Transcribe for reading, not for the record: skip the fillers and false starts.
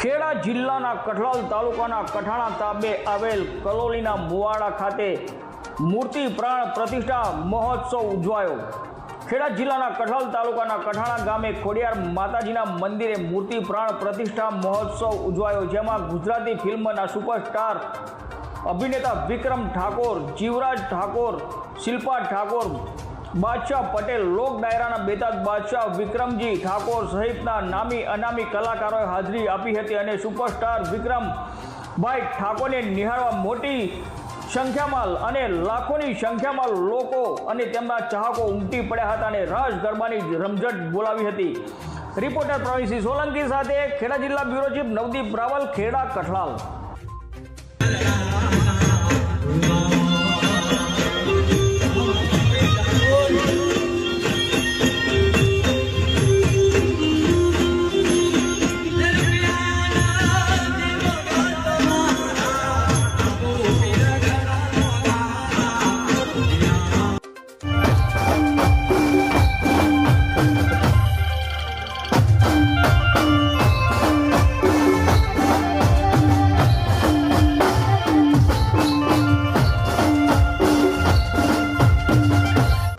ખેડા જિલ્લાના કઠલાલ તાલુકાના કઠાણા તાબે આવેલ કલોલીના મુવાડા ખાતે મૂર્તિ પ્રાણ પ્રતિષ્ઠા મહોત્સવ ઉજવાયો। ખેડા જિલ્લાના કઠલાલ તાલુકાના કઠાણા ગામે ખોડિયાર માતાજીના મંદિરે મૂર્તિ પ્રાણ પ્રતિષ્ઠા મહોત્સવ ઉજવાયો, જેમાં ગુજરાતી ફિલ્મના સુપરસ્ટાર અભિનેતા વિક્રમ ઠાકોર, જીવરાજ ઠાકોર, શિલ્પા ઠાકોર, બાદશાહ પટેલ, લોક ડાયરાના બેતાજ બાદશાહ વિક્રમજી ઠાકોર સહિતના નામી અનામી કલાકારોએ હાજરી આપી હતી અને સુપરસ્ટાર વિક્રમભાઈ ઠાકોરને નિહાળવા મોટી સંખ્યામાં અને લાખોની સંખ્યામાં લોકો અને તેમના ચાહકો ઉમટી પડ્યા હતા અને રાસ ગરબાની રમઝટ બોલાવી હતી। રિપોર્ટર પ્રવીણસિંહ સોલંકી સાથે ખેડા જિલ્લા બ્યુરો ચીફ નવદીપ રાવલ, ખેડા કઠલાલ।